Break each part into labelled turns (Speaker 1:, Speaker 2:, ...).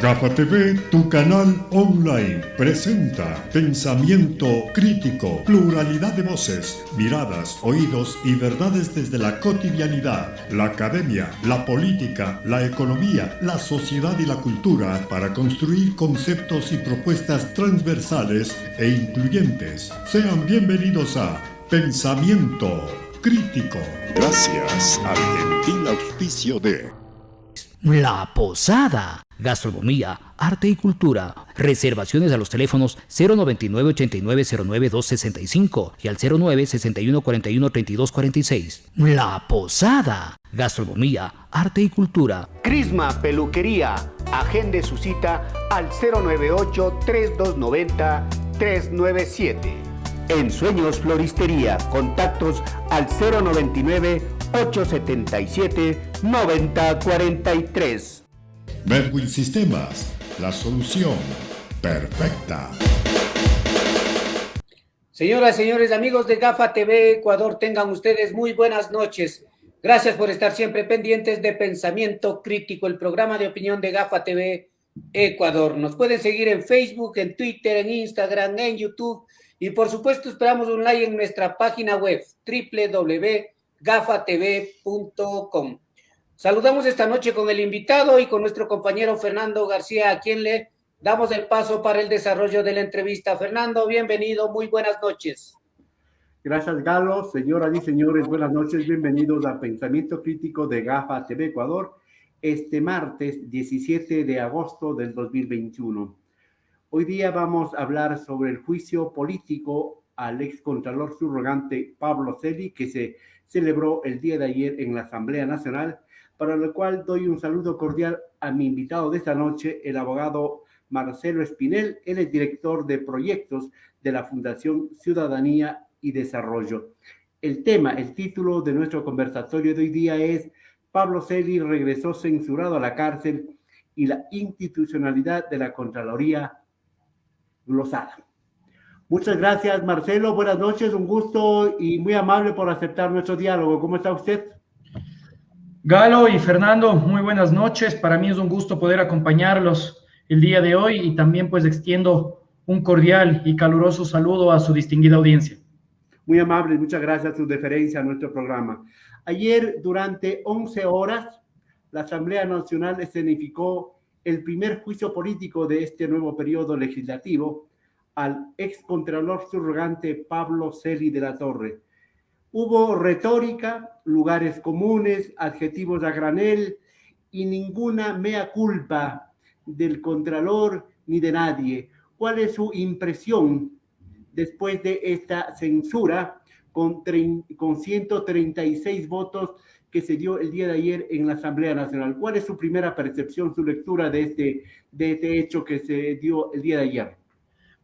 Speaker 1: Gafa TV, tu canal online, presenta pensamiento crítico, pluralidad de voces, miradas, oídos y verdades desde la cotidianidad, la academia, la política, la economía, la sociedad y la cultura para construir conceptos y propuestas transversales e incluyentes. Sean bienvenidos a Pensamiento Crítico. Gracias al gentil auspicio de
Speaker 2: La Posada, gastronomía, arte y cultura. Reservaciones a los teléfonos 099-8909-265 y al 09-6141-3246. La Posada, gastronomía, arte y cultura.
Speaker 3: Crisma Peluquería. Agende su cita al 098-3290-397. Ensueños Floristería. Contactos al 099-877-9043.
Speaker 1: Medwin Sistemas, la solución perfecta.
Speaker 4: Señoras, señores, amigos de Gafa TV Ecuador, tengan ustedes muy buenas noches. Gracias por estar siempre pendientes de Pensamiento Crítico, el programa de opinión de Gafa TV Ecuador. Nos pueden seguir en Facebook, en Twitter, en Instagram, en YouTube y por supuesto esperamos un like en nuestra página web www.gafatv.com. Saludamos esta noche con el invitado y con nuestro compañero Fernando García, a quien le damos el paso para el desarrollo de la entrevista. Fernando, bienvenido, muy buenas noches.
Speaker 5: Gracias, Galo. Señoras y señores, buenas noches. Bienvenidos a Pensamiento Crítico de Gafa TV Ecuador, este martes 17 de agosto del 2021. Hoy día vamos a hablar sobre el juicio político al excontralor subrogante Pablo Celi, que se celebró el día de ayer en la Asamblea Nacional, para lo cual doy un saludo cordial a mi invitado de esta noche, el abogado Marcelo Espinel. Él es director de proyectos de la Fundación Ciudadanía y Desarrollo. El título de nuestro conversatorio de hoy día es Pablo Celi regresó censurado a la cárcel y la institucionalidad de la Contraloría glosada. Muchas gracias, Marcelo. Buenas noches, un gusto y muy amable por aceptar nuestro diálogo. ¿Cómo está usted?
Speaker 6: Galo y Fernando, muy buenas noches. Para mí es un gusto poder acompañarlos el día de hoy y también pues extiendo un cordial y caluroso saludo a su distinguida audiencia.
Speaker 5: Muy amable, muchas gracias por su deferencia a nuestro programa. Ayer, durante 11 horas, la Asamblea Nacional escenificó el primer juicio político de este nuevo periodo legislativo al excontralor subrogante Pablo Celi de la Torre. Hubo retórica, lugares comunes, adjetivos a granel y ninguna mea culpa del contralor ni de nadie. ¿Cuál es su impresión después de esta censura con 136 votos que se dio el día de ayer en la Asamblea Nacional? ¿Cuál es su primera percepción, su lectura de este hecho que se dio el día de ayer?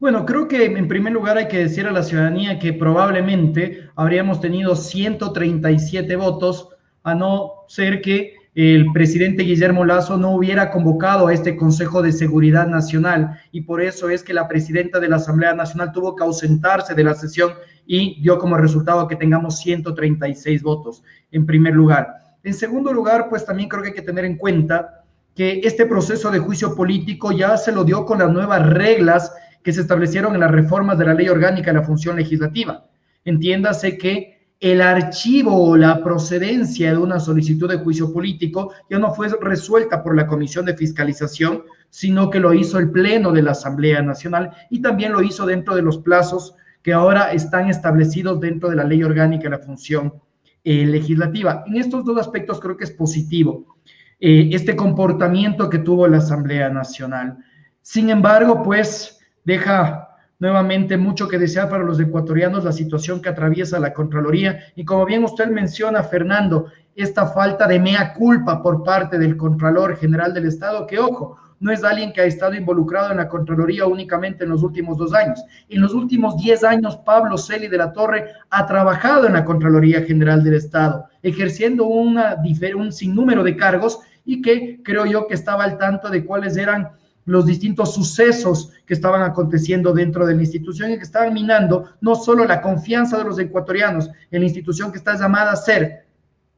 Speaker 6: Bueno, creo que en primer lugar hay que decir a la ciudadanía que probablemente habríamos tenido 137 votos a no ser que el presidente Guillermo Lasso no hubiera convocado a este Consejo de Seguridad Nacional y por eso es que la presidenta de la Asamblea Nacional tuvo que ausentarse de la sesión y dio como resultado que tengamos 136 votos en primer lugar. En segundo lugar, pues también creo que hay que tener en cuenta que este proceso de juicio político ya se lo dio con las nuevas reglas que se establecieron en las reformas de la Ley Orgánica de la Función Legislativa. Entiéndase que el archivo o la procedencia de una solicitud de juicio político ya no fue resuelta por la Comisión de Fiscalización, sino que lo hizo el Pleno de la Asamblea Nacional y también lo hizo dentro de los plazos que ahora están establecidos dentro de la Ley Orgánica de la Función Legislativa. En estos dos aspectos creo que es positivo este comportamiento que tuvo la Asamblea Nacional. Sin embargo, pues deja nuevamente mucho que desear para los ecuatorianos la situación que atraviesa la Contraloría y como bien usted menciona, Fernando, esta falta de mea culpa por parte del Contralor General del Estado, que ojo, no es alguien que ha estado involucrado en la Contraloría únicamente en los últimos 2 años. En los últimos 10 años, Pablo Celi de la Torre ha trabajado en la Contraloría General del Estado, ejerciendo un sinnúmero de cargos y que creo yo que estaba al tanto de cuáles eran los distintos sucesos que estaban aconteciendo dentro de la institución y que estaban minando no solo la confianza de los ecuatorianos en la institución que está llamada a ser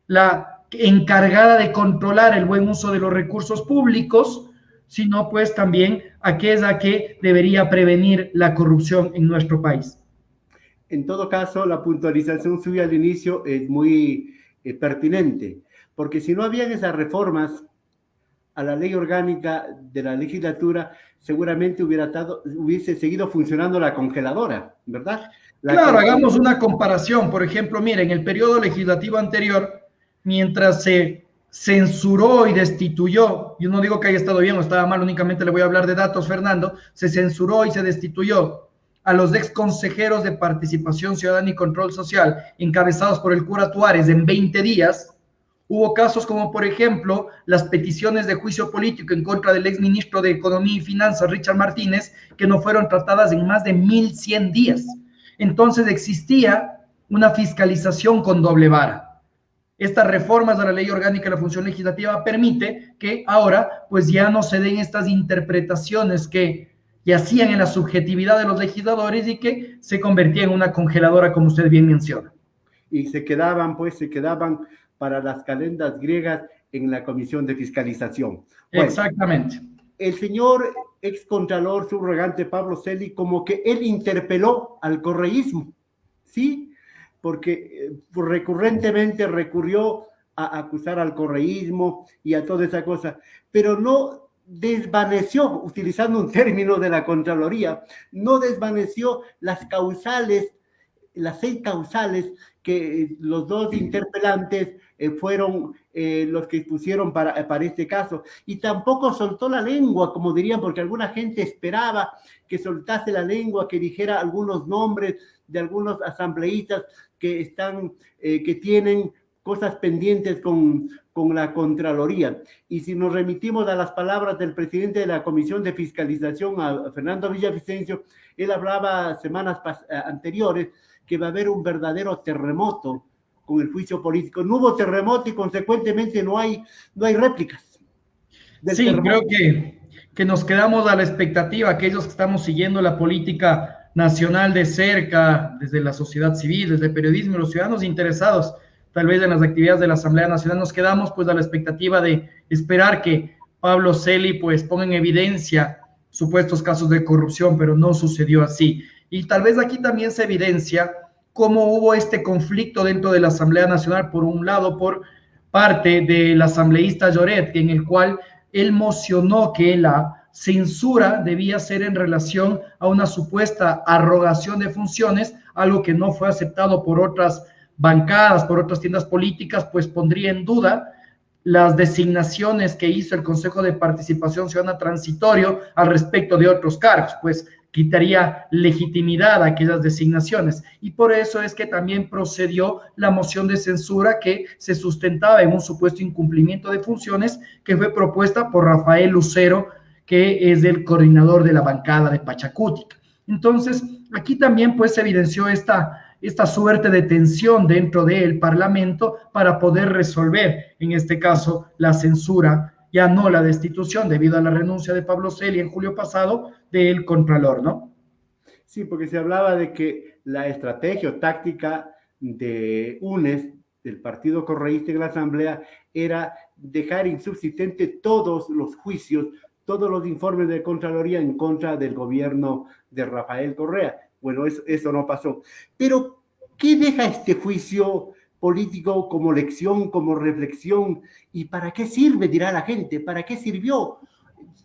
Speaker 6: la encargada de controlar el buen uso de los recursos públicos, sino pues también aquella que debería prevenir la corrupción en nuestro país.
Speaker 5: En todo caso, la puntualización suya al inicio es muy pertinente, porque si no habían esas reformas a la ley orgánica de la legislatura, seguramente hubiese seguido funcionando la congeladora, ¿verdad?
Speaker 6: Claro, hagamos una comparación. Por ejemplo, mire, en el periodo legislativo anterior, mientras se censuró y destituyó, yo no digo que haya estado bien o estaba mal, únicamente le voy a hablar de datos, Fernando, se censuró y se destituyó a los ex consejeros de Participación Ciudadana y Control Social, encabezados por el cura Tuárez, en 20 días, hubo casos como, por ejemplo, las peticiones de juicio político en contra del ex ministro de Economía y Finanzas, Richard Martínez, que no fueron tratadas en más de 1.100 días. Entonces existía una fiscalización con doble vara. Estas reformas de la Ley Orgánica de la Función Legislativa permite que ahora pues ya no se den estas interpretaciones que yacían en la subjetividad de los legisladores y que se convertían en una congeladora, como usted bien menciona.
Speaker 5: Y se quedaban para las calendas griegas en la Comisión de Fiscalización. Bueno, exactamente. El señor excontralor subrogante Pablo Celi, como que él interpeló al correísmo, ¿sí? Porque recurrentemente recurrió a acusar al correísmo y a toda esa cosa, pero no desvaneció, utilizando un término de la Contraloría, no desvaneció las causales, las 6 causales que los dos interpelantes fueron los que pusieron para este caso, y tampoco soltó la lengua, como dirían, porque alguna gente esperaba que soltase la lengua, que dijera algunos nombres de algunos asambleístas que tienen cosas pendientes con la Contraloría. Y si nos remitimos a las palabras del presidente de la Comisión de Fiscalización, a Fernando Villavicencio, él hablaba semanas anteriores que va a haber un verdadero terremoto con el juicio político. No hubo terremoto y consecuentemente no hay réplicas.
Speaker 6: Sí, terremoto. Creo que nos quedamos a la expectativa, aquellos que estamos siguiendo la política nacional de cerca, desde la sociedad civil, desde el periodismo, los ciudadanos interesados, tal vez en las actividades de la Asamblea Nacional, nos quedamos pues a la expectativa de esperar que Pablo Celi pues ponga en evidencia supuestos casos de corrupción, pero no sucedió así. Y tal vez aquí también se evidencia cómo hubo este conflicto dentro de la Asamblea Nacional, por un lado, por parte del asambleísta Lloret, en el cual él mocionó que la censura debía ser en relación a una supuesta arrogación de funciones, algo que no fue aceptado por otras bancadas, por otras tiendas políticas, pues pondría en duda las designaciones que hizo el Consejo de Participación Ciudadana Transitorio al respecto de otros cargos, pues quitaría legitimidad a aquellas designaciones, y por eso es que también procedió la moción de censura que se sustentaba en un supuesto incumplimiento de funciones que fue propuesta por Rafael Lucero, que es el coordinador de la bancada de Pachacútica. Entonces, aquí también pues se evidenció esta suerte de tensión dentro del Parlamento para poder resolver, en este caso, la censura, ya no la destitución, debido a la renuncia de Pablo Celi en julio pasado del Contralor, ¿no?
Speaker 5: Sí, porque se hablaba de que la estrategia o táctica de UNES, del Partido Correísta en la Asamblea, era dejar insubsistente todos los juicios, todos los informes de Contraloría en contra del gobierno de Rafael Correa. Bueno, eso no pasó. Pero, ¿qué deja este juicio político como lección, como reflexión? ¿Y para qué sirve, dirá la gente? ¿Para qué sirvió?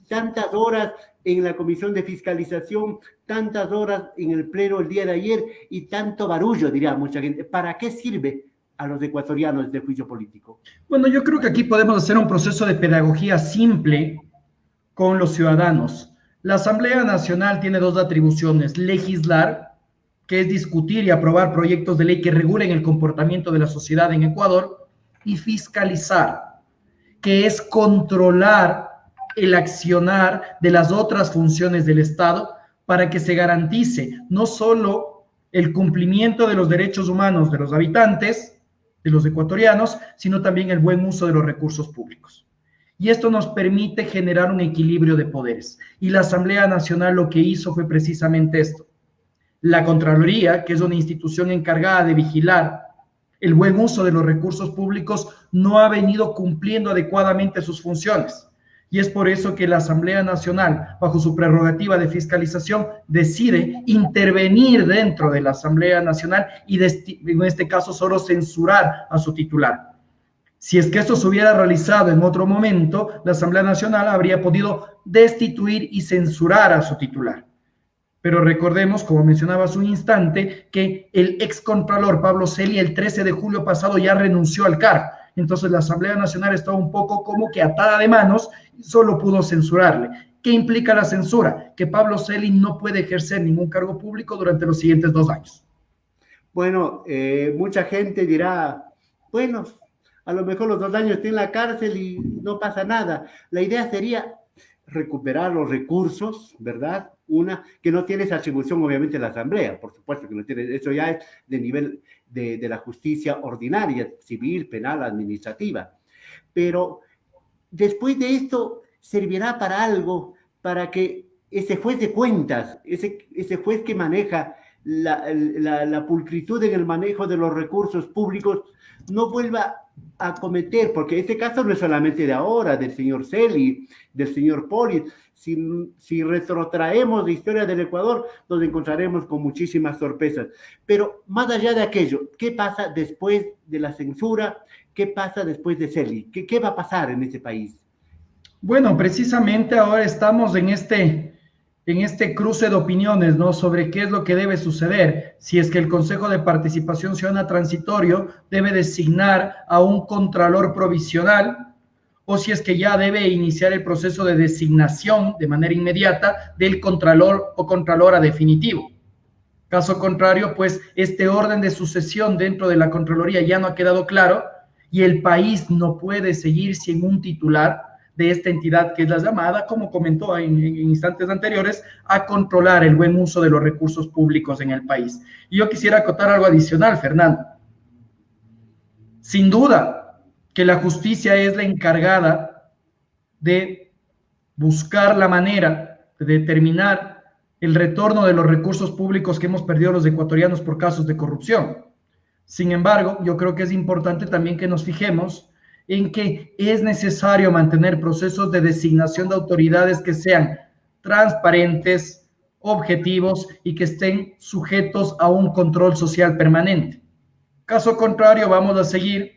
Speaker 5: Tantas horas en la Comisión de Fiscalización, tantas horas en el Pleno el día de ayer y tanto barullo, dirá mucha gente. ¿Para qué sirve a los ecuatorianos este juicio político?
Speaker 6: Bueno, yo creo que aquí podemos hacer un proceso de pedagogía simple con los ciudadanos. La Asamblea Nacional tiene 2 atribuciones: legislar, que es discutir y aprobar proyectos de ley que regulen el comportamiento de la sociedad en Ecuador, y fiscalizar, que es controlar el accionar de las otras funciones del Estado para que se garantice no solo el cumplimiento de los derechos humanos de los habitantes, de los ecuatorianos, sino también el buen uso de los recursos públicos. Y esto nos permite generar un equilibrio de poderes. Y la Asamblea Nacional lo que hizo fue precisamente esto. La Contraloría, que es una institución encargada de vigilar el buen uso de los recursos públicos, no ha venido cumpliendo adecuadamente sus funciones. Y es por eso que la Asamblea Nacional, bajo su prerrogativa de fiscalización, decide intervenir dentro de la Asamblea Nacional y en este caso solo censurar a su titular. Si es que esto se hubiera realizado en otro momento, la Asamblea Nacional habría podido destituir y censurar a su titular. Pero recordemos, como mencionaba hace un instante, que el excontralor Pablo Celi el 13 de julio pasado ya renunció al cargo. Entonces la Asamblea Nacional estaba un poco como que atada de manos y solo pudo censurarle. ¿Qué implica la censura? Que Pablo Celi no puede ejercer ningún cargo público durante los siguientes 2 años.
Speaker 5: Bueno, mucha gente dirá, bueno, a lo mejor los 2 años está en la cárcel y no pasa nada. La idea sería recuperar los recursos, ¿verdad? Una, que no tiene esa atribución obviamente la Asamblea, por supuesto que no tiene, eso ya es de nivel de la justicia ordinaria, civil, penal, administrativa. Pero después de esto servirá para algo, para que ese juez de cuentas, ese juez que maneja la pulcritud en el manejo de los recursos públicos, no vuelva a cometer, porque este caso no es solamente de ahora, del señor Celi, del señor Poli. Si retrotraemos la historia del Ecuador, nos encontraremos con muchísimas sorpresas. Pero más allá de aquello, ¿qué pasa después de la censura? ¿Qué pasa después de Celi? ¿Qué va a pasar en este país?
Speaker 6: Bueno, precisamente ahora estamos en este cruce de opiniones, ¿no? Sobre qué es lo que debe suceder. Si es que el Consejo de Participación Ciudadana Transitorio debe designar a un contralor provisional, o si es que ya debe iniciar el proceso de designación de manera inmediata del contralor o contralora definitivo. Caso contrario, pues este orden de sucesión dentro de la Contraloría ya no ha quedado claro y el país no puede seguir sin un titular de esta entidad que es la llamada, como comentó en instantes anteriores, a controlar el buen uso de los recursos públicos en el país. Y yo quisiera acotar algo adicional, Fernando. Sin duda que la justicia es la encargada de buscar la manera de determinar el retorno de los recursos públicos que hemos perdido los ecuatorianos por casos de corrupción. Sin embargo, yo creo que es importante también que nos fijemos en que es necesario mantener procesos de designación de autoridades que sean transparentes, objetivos y que estén sujetos a un control social permanente. Caso contrario, vamos a seguir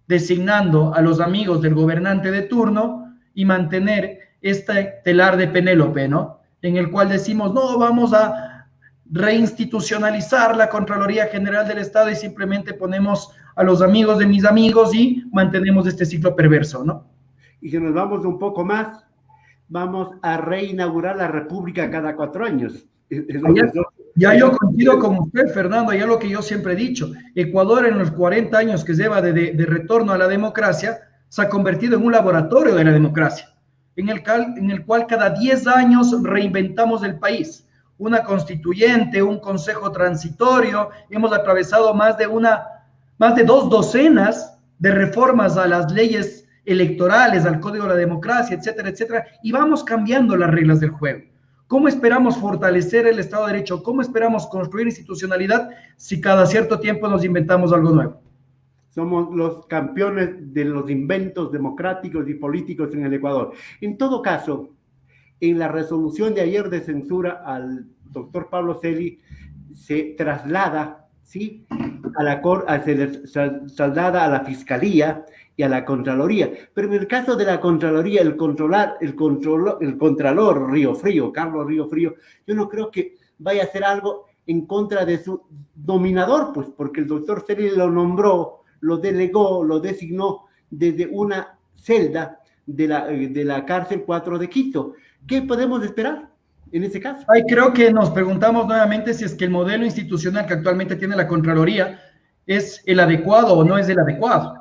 Speaker 6: designando a los amigos del gobernante de turno y mantener este telar de Penélope, ¿no? En el cual decimos, no, vamos a reinstitucionalizar la Contraloría General del Estado y simplemente ponemos a los amigos de mis amigos y mantenemos este ciclo perverso, ¿no?
Speaker 5: Y si nos vamos un poco más, vamos a reinaugurar la República cada 4 años.
Speaker 6: Ya yo coincido con usted, Fernando, ya lo que yo siempre he dicho. Ecuador en los 40 años que lleva de retorno a la democracia se ha convertido en un laboratorio de la democracia, en el cual cada 10 años reinventamos el país. Una constituyente, un consejo transitorio, hemos atravesado más de 2 docenas de reformas a las leyes electorales, al Código de la Democracia, etcétera, etcétera, y vamos cambiando las reglas del juego. ¿Cómo esperamos fortalecer el Estado de Derecho? ¿Cómo esperamos construir institucionalidad si cada cierto tiempo nos inventamos algo nuevo?
Speaker 5: Somos los campeones de los inventos democráticos y políticos en el Ecuador. En todo caso, en la resolución de ayer de censura al doctor Pablo Celi se traslada, ¿sí?, se traslada a la Fiscalía y a la Contraloría. Pero en el caso de la Contraloría, el Contralor Río Frío, Carlos Río Frío, yo no creo que vaya a hacer algo en contra de su dominador, pues, porque el doctor Celi lo nombró, lo delegó, lo designó desde una celda de la cárcel 4 de Quito. ¿Qué podemos esperar en ese caso?
Speaker 6: Creo que nos preguntamos nuevamente si es que el modelo institucional que actualmente tiene la Contraloría es el adecuado o no es el adecuado.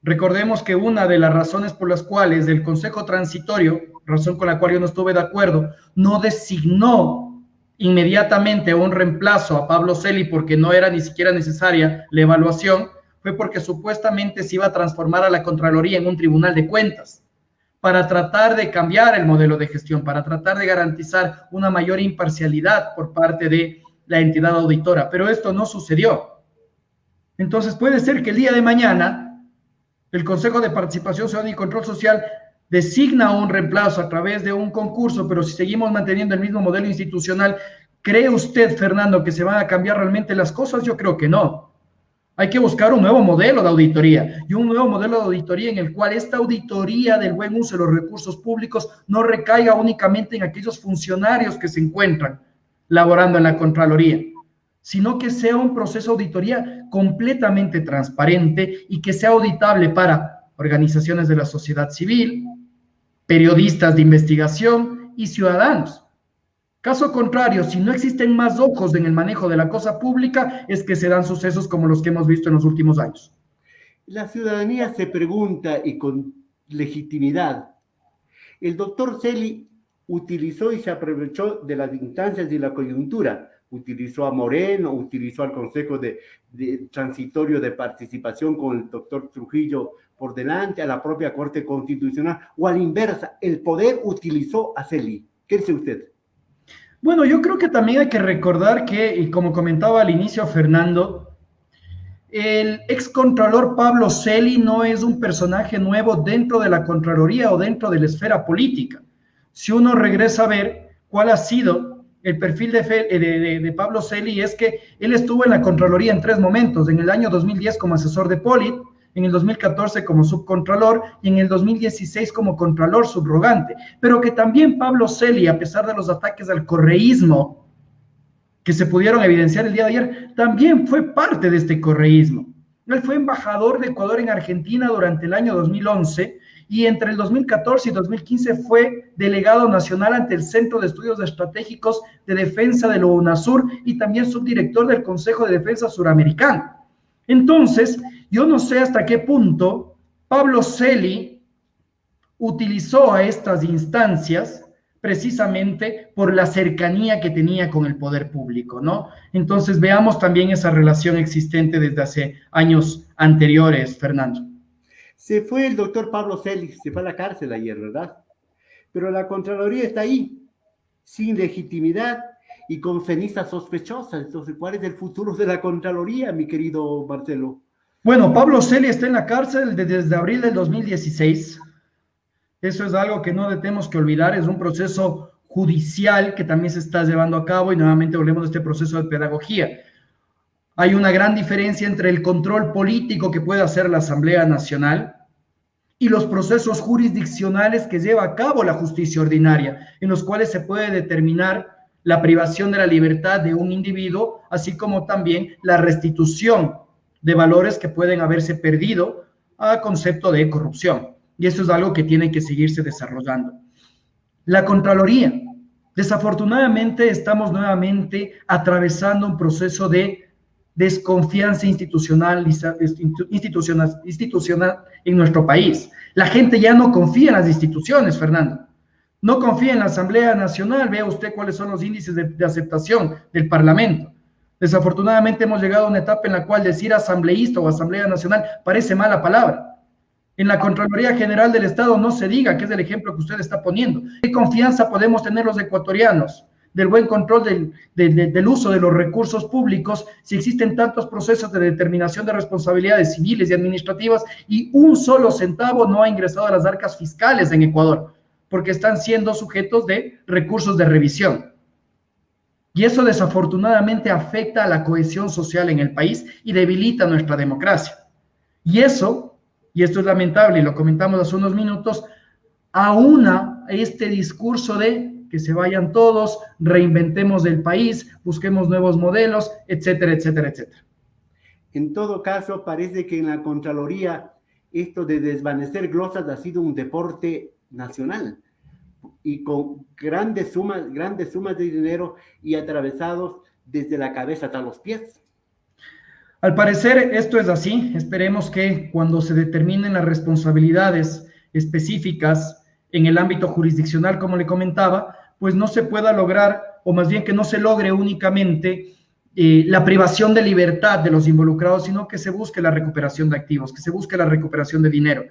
Speaker 6: Recordemos que una de las razones por las cuales el Consejo Transitorio, razón con la cual yo no estuve de acuerdo, no designó inmediatamente un reemplazo a Pablo Celi porque no era ni siquiera necesaria la evaluación, fue porque supuestamente se iba a transformar a la Contraloría en un tribunal de cuentas para tratar de cambiar el modelo de gestión, para tratar de garantizar una mayor imparcialidad por parte de la entidad auditora, pero esto no sucedió. Entonces puede ser que el día de mañana el Consejo de Participación Ciudadana y Control Social designa un reemplazo a través de un concurso, pero si seguimos manteniendo el mismo modelo institucional, ¿cree usted, Fernando, que se van a cambiar realmente las cosas? Yo creo que no. Hay que buscar un nuevo modelo de auditoría y un nuevo modelo de auditoría en el cual esta auditoría del buen uso de los recursos públicos no recaiga únicamente en aquellos funcionarios que se encuentran laborando en la Contraloría, sino que sea un proceso de auditoría completamente transparente y que sea auditable para organizaciones de la sociedad civil, periodistas de investigación y ciudadanos. Caso contrario, si no existen más ojos en el manejo de la cosa pública, es que se dan sucesos como los que hemos visto en los últimos años.
Speaker 5: La ciudadanía se pregunta, y con legitimidad, el doctor Celi utilizó y se aprovechó de las instancias y la coyuntura, utilizó a Moreno, utilizó al Consejo de Transitorio de Participación con el doctor Trujillo por delante, a la propia Corte Constitucional, o a la inversa, el poder utilizó a Celi. ¿Qué dice usted?
Speaker 6: Bueno, yo creo que también hay que recordar que, y como comentaba al inicio Fernando, el excontralor Pablo Celi no es un personaje nuevo dentro de la Contraloría o dentro de la esfera política. Si uno regresa a ver cuál ha sido el perfil de Pablo Celi, es que él estuvo en la Contraloría en 3 momentos: en el año 2010 como asesor de Polit, en el 2014 como subcontralor y en el 2016 como contralor subrogante. Pero que también Pablo Celi, a pesar de los ataques al correísmo que se pudieron evidenciar el día de ayer, también fue parte de este correísmo. Él fue embajador de Ecuador en Argentina durante el año 2011 y entre el 2014 y 2015 fue delegado nacional ante el Centro de Estudios Estratégicos de Defensa de la UNASUR y también subdirector del Consejo de Defensa Suramericano. Entonces, yo no sé hasta qué punto Pablo Celi utilizó a estas instancias precisamente por la cercanía que tenía con el poder público, ¿no? Entonces, veamos también esa relación existente desde hace años anteriores, Fernando.
Speaker 5: Se fue el doctor Pablo Celi, se fue a la cárcel ayer, ¿verdad? Pero la Contraloría está ahí, sin legitimidad y con cenizas sospechosas. Entonces, ¿cuál es el futuro de la Contraloría, mi querido Marcelo?
Speaker 6: Bueno, Pablo Celi está en la cárcel desde abril del 2016. Eso es algo que no tenemos que olvidar, es un proceso judicial que también se está llevando a cabo y nuevamente volvemos a este proceso de pedagogía. Hay una gran diferencia entre el control político que puede hacer la Asamblea Nacional y los procesos jurisdiccionales que lleva a cabo la justicia ordinaria, en los cuales se puede determinar la privación de la libertad de un individuo, así como también la restitución de valores que pueden haberse perdido a concepto de corrupción. Y eso es algo que tiene que seguirse desarrollando. La Contraloría. Desafortunadamente estamos nuevamente atravesando un proceso de desconfianza institucional en nuestro país. La gente ya no confía en las instituciones, Fernando. No confía en la Asamblea Nacional. Vea usted cuáles son los índices de aceptación del Parlamento. Desafortunadamente hemos llegado a una etapa en la cual decir asambleísta o Asamblea Nacional parece mala palabra. En la Contraloría General del Estado no se diga, que es el ejemplo que usted está poniendo. ¿Qué confianza podemos tener los ecuatorianos del buen control del uso de los recursos públicos si existen tantos procesos de determinación de responsabilidades civiles y administrativas y un solo centavo no ha ingresado a las arcas fiscales en Ecuador, porque están siendo sujetos de recursos de revisión? Y eso desafortunadamente afecta a la cohesión social en el país y debilita nuestra democracia. Y esto es lamentable y lo comentamos hace unos minutos, aúna este discurso de que se vayan todos, reinventemos el país, busquemos nuevos modelos, etcétera, etcétera, etcétera.
Speaker 5: En todo caso, parece que en la Contraloría esto de desvanecer glosas ha sido un deporte nacional y con grandes sumas de dinero y atravesados desde la cabeza hasta los pies.
Speaker 6: Al parecer esto es así. Esperemos que cuando se determinen las responsabilidades específicas en el ámbito jurisdiccional, como le comentaba, pues no se pueda lograr, o más bien que no se logre únicamente la privación de libertad de los involucrados, sino que se busque la recuperación de activos, que se busque la recuperación de dinero.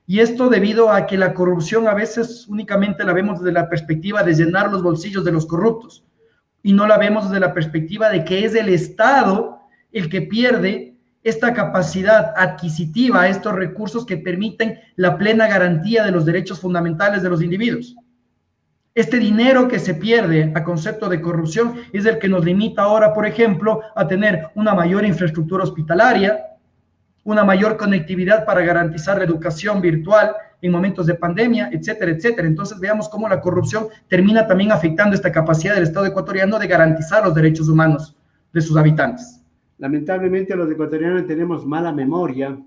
Speaker 6: Y esto debido a que la corrupción a veces únicamente la vemos desde la perspectiva de llenar los bolsillos de los corruptos, y no la vemos desde la perspectiva de que es el Estado el que pierde esta capacidad adquisitiva a estos recursos que permiten la plena garantía de los derechos fundamentales de los individuos. Este dinero que se pierde a concepto de corrupción es el que nos limita ahora, por ejemplo, a tener una mayor infraestructura hospitalaria, una mayor conectividad para garantizar la educación virtual en momentos de pandemia, etcétera, etcétera. Entonces veamos cómo la corrupción termina también afectando esta capacidad del Estado ecuatoriano de garantizar los derechos humanos de sus habitantes.
Speaker 5: Lamentablemente los ecuatorianos tenemos mala memoria,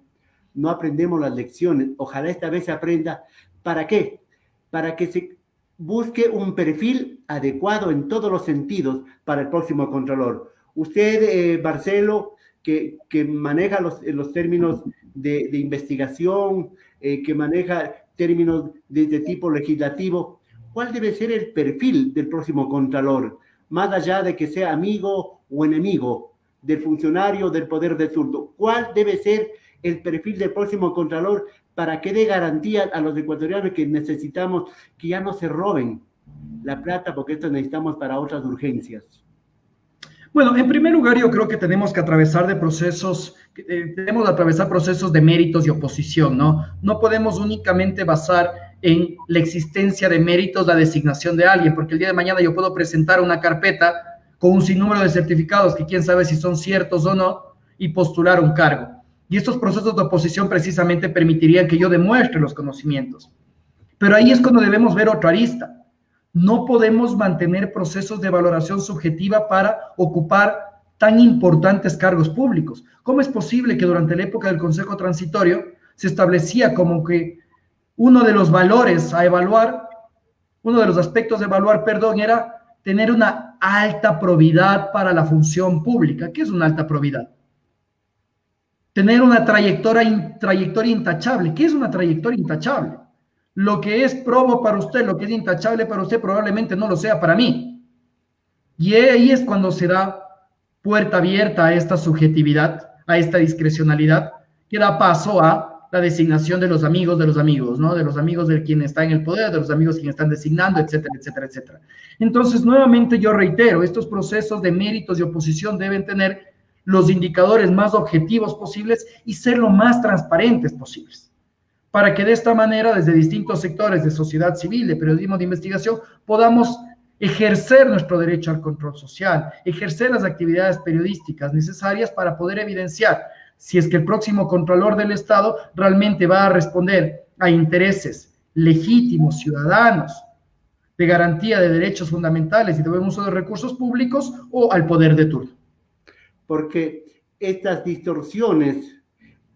Speaker 5: no aprendemos las lecciones. Ojalá esta vez se aprenda. ¿Para qué? Para que se busque un perfil adecuado en todos los sentidos para el próximo Contralor. Usted, Marcelo, que maneja los términos de investigación, que maneja términos de tipo legislativo, ¿cuál debe ser el perfil del próximo Contralor? Más allá de que sea amigo o enemigo del funcionario del poder de turno, ¿cuál debe ser el perfil del próximo Contralor para que dé garantía a los ecuatorianos que necesitamos que ya no se roben la plata, porque esto necesitamos para otras urgencias?
Speaker 6: Bueno, en primer lugar, yo creo que tenemos que atravesar procesos de méritos y oposición, ¿no? No podemos únicamente basar en la existencia de méritos la designación de alguien, porque el día de mañana yo puedo presentar una carpeta con un sinnúmero de certificados que quién sabe si son ciertos o no, y postular un cargo. Y estos procesos de oposición precisamente permitirían que yo demuestre los conocimientos. Pero ahí es cuando debemos ver otra arista. No podemos mantener procesos de valoración subjetiva para ocupar tan importantes cargos públicos. ¿Cómo es posible que durante la época del Consejo Transitorio se establecía como que uno de los valores a evaluar, uno de los aspectos de evaluar, era tener una alta probidad para la función pública? ¿Qué es una alta probidad? Tener una trayectoria intachable. ¿Qué es una trayectoria intachable? Lo que es probo para usted, lo que es intachable para usted, probablemente no lo sea para mí. Y ahí es cuando se da puerta abierta a esta subjetividad, a esta discrecionalidad, que da paso a la designación de los amigos, ¿no? De los amigos de quien está en el poder, de los amigos quien están designando, etcétera, etcétera, etcétera. Entonces, nuevamente yo reitero, estos procesos de méritos y oposición deben tener los indicadores más objetivos posibles y ser lo más transparentes posibles, para que de esta manera, desde distintos sectores de sociedad civil, de periodismo de investigación, podamos ejercer nuestro derecho al control social, ejercer las actividades periodísticas necesarias para poder evidenciar si es que el próximo Contralor del Estado realmente va a responder a intereses legítimos, ciudadanos, de garantía de derechos fundamentales y de buen uso de recursos públicos, o al poder de turno.
Speaker 5: Porque estas distorsiones,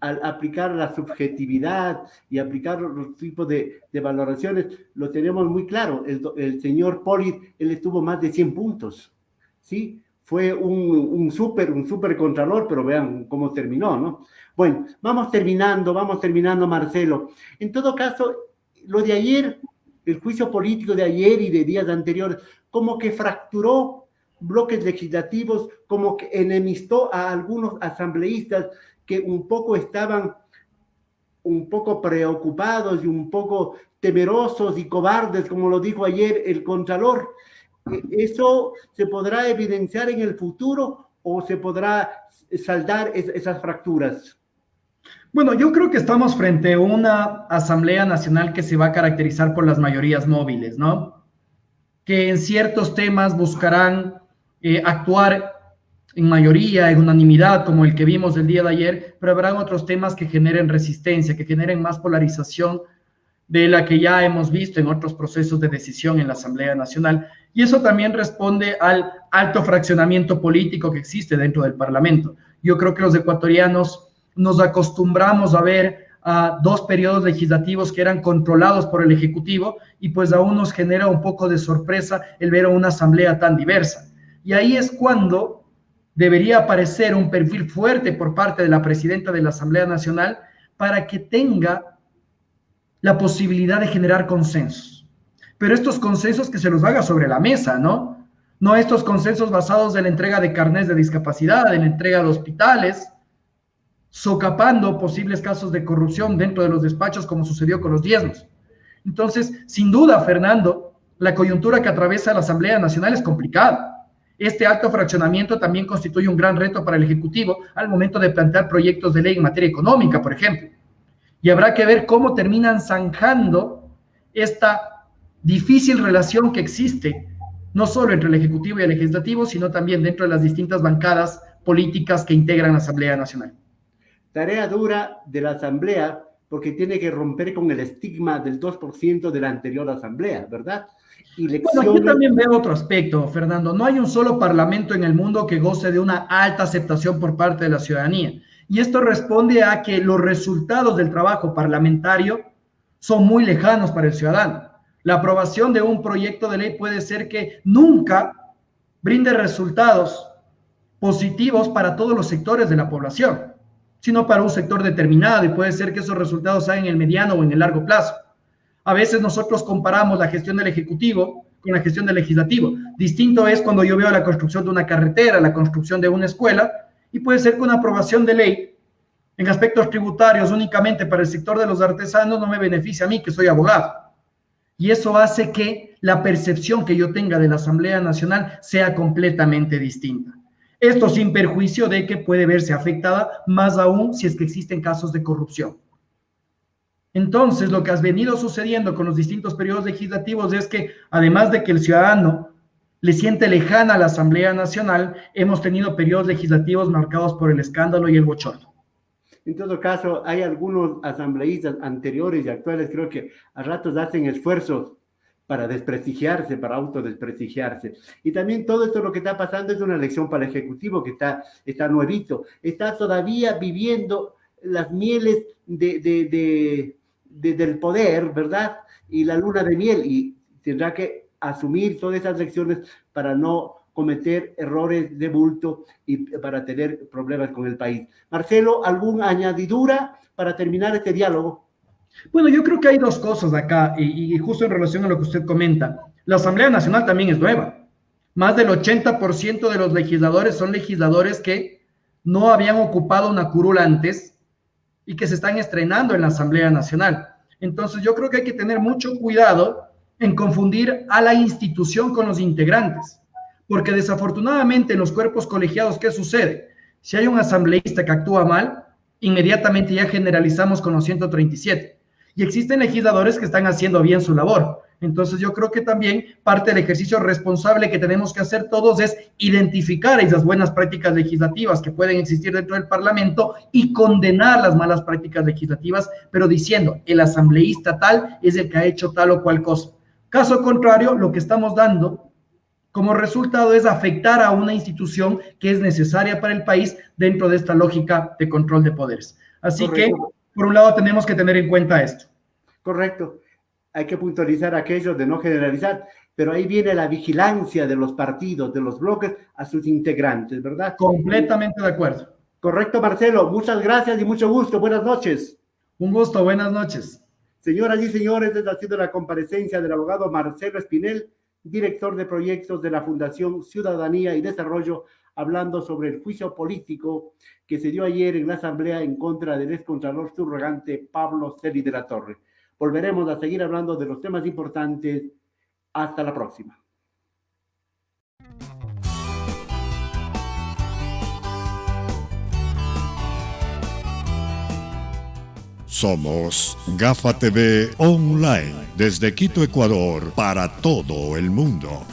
Speaker 5: al aplicar la subjetividad y aplicar los tipos de valoraciones, lo tenemos muy claro. El señor Poli, él estuvo más de 100 puntos, ¿sí? Fue un super contralor, pero vean cómo terminó, ¿no? Bueno, vamos terminando, Marcelo. En todo caso, lo de ayer, el juicio político de ayer y de días anteriores, como que fracturó bloques legislativos, como que enemistó a algunos asambleístas que un poco estaban un poco preocupados y un poco temerosos y cobardes, como lo dijo ayer el Contralor. ¿Eso se podrá evidenciar en el futuro o se podrá saldar esas fracturas?
Speaker 6: Bueno, yo creo que estamos frente a una Asamblea Nacional que se va a caracterizar por las mayorías móviles, ¿no? Que en ciertos temas buscarán actuar en mayoría, en unanimidad, como el que vimos el día de ayer, pero habrán otros temas que generen resistencia, que generen más polarización de la que ya hemos visto en otros procesos de decisión en la Asamblea Nacional. Y eso también responde al alto fraccionamiento político que existe dentro del Parlamento. Yo creo que los ecuatorianos nos acostumbramos a ver a dos periodos legislativos que eran controlados por el Ejecutivo, y pues aún nos genera un poco de sorpresa el ver a una asamblea tan diversa. Y ahí es cuando debería aparecer un perfil fuerte por parte de la presidenta de la Asamblea Nacional para que tenga la posibilidad de generar consensos. Pero estos consensos que se los haga sobre la mesa, ¿no? No estos consensos basados en la entrega de carnets de discapacidad, en la entrega de hospitales, socapando posibles casos de corrupción dentro de los despachos, como sucedió con los diezmos. Entonces, sin duda, Fernando, la coyuntura que atraviesa la Asamblea Nacional es complicada. Este alto fraccionamiento también constituye un gran reto para el Ejecutivo al momento de plantear proyectos de ley en materia económica, por ejemplo. Y habrá que ver cómo terminan zanjando esta difícil relación que existe, no solo entre el Ejecutivo y el Legislativo, sino también dentro de las distintas bancadas políticas que integran la Asamblea Nacional.
Speaker 5: Tarea dura de la Asamblea, porque tiene que romper con el estigma del 2% de la anterior Asamblea, ¿verdad?
Speaker 6: Bueno, yo también veo otro aspecto, Fernando. No hay un solo parlamento en el mundo que goce de una alta aceptación por parte de la ciudadanía. Y esto responde a que los resultados del trabajo parlamentario son muy lejanos para el ciudadano. La aprobación de un proyecto de ley puede ser que nunca brinde resultados positivos para todos los sectores de la población, sino para un sector determinado, y puede ser que esos resultados sean en el mediano o en el largo plazo. A veces nosotros comparamos la gestión del Ejecutivo con la gestión del Legislativo. Distinto es cuando yo veo la construcción de una carretera, la construcción de una escuela, y puede ser que una aprobación de ley en aspectos tributarios únicamente para el sector de los artesanos no me beneficie a mí, que soy abogado. Y eso hace que la percepción que yo tenga de la Asamblea Nacional sea completamente distinta. Esto sin perjuicio de que puede verse afectada, más aún si es que existen casos de corrupción. Entonces, lo que ha venido sucediendo con los distintos periodos legislativos es que, además de que el ciudadano le siente lejana a la Asamblea Nacional, hemos tenido periodos legislativos marcados por el escándalo y el bochorno.
Speaker 5: En todo caso, hay algunos asambleístas anteriores y actuales, creo que a ratos hacen esfuerzos para desprestigiarse, para autodesprestigiarse. Y también todo esto lo que está pasando es una elección para el Ejecutivo que está nuevito, está todavía viviendo las mieles del poder, ¿verdad? Y la luna de miel, y tendrá que asumir todas esas lecciones para no cometer errores de bulto y para tener problemas con el país. Marcelo, ¿alguna añadidura para terminar este diálogo?
Speaker 6: Bueno, yo creo que hay dos cosas acá, y justo en relación a lo que usted comenta. La Asamblea Nacional también es nueva. Más del 80% de los legisladores son legisladores que no habían ocupado una curul antes y que se están estrenando en la Asamblea Nacional. Entonces, yo creo que hay que tener mucho cuidado en confundir a la institución con los integrantes, porque desafortunadamente en los cuerpos colegiados, ¿qué sucede? Si hay un asambleísta que actúa mal, inmediatamente ya generalizamos con los 137. Y existen legisladores que están haciendo bien su labor. Entonces yo creo que también parte del ejercicio responsable que tenemos que hacer todos es identificar esas buenas prácticas legislativas que pueden existir dentro del Parlamento y condenar las malas prácticas legislativas, pero diciendo, el asambleísta tal es el que ha hecho tal o cual cosa. Caso contrario, lo que estamos dando como resultado es afectar a una institución que es necesaria para el país dentro de esta lógica de control de poderes. Así Correcto. Que, por un lado, tenemos que tener en cuenta esto.
Speaker 5: Correcto. Hay que puntualizar aquello de no generalizar, pero ahí viene la vigilancia de los partidos, de los bloques, a sus integrantes, ¿verdad?
Speaker 6: Completamente de acuerdo.
Speaker 5: Correcto, Marcelo. Muchas gracias y mucho gusto. Buenas noches.
Speaker 6: Un gusto. Buenas noches.
Speaker 5: Señoras y señores, esta ha sido la comparecencia del abogado Marcelo Espinel, director de proyectos de la Fundación Ciudadanía y Desarrollo, hablando sobre el juicio político que se dio ayer en la Asamblea en contra del excontralor subrogante Pablo Celi de la Torre. Volveremos a seguir hablando de los temas importantes. Hasta la próxima.
Speaker 1: Somos Gafa TV Online, desde Quito, Ecuador, para todo el mundo.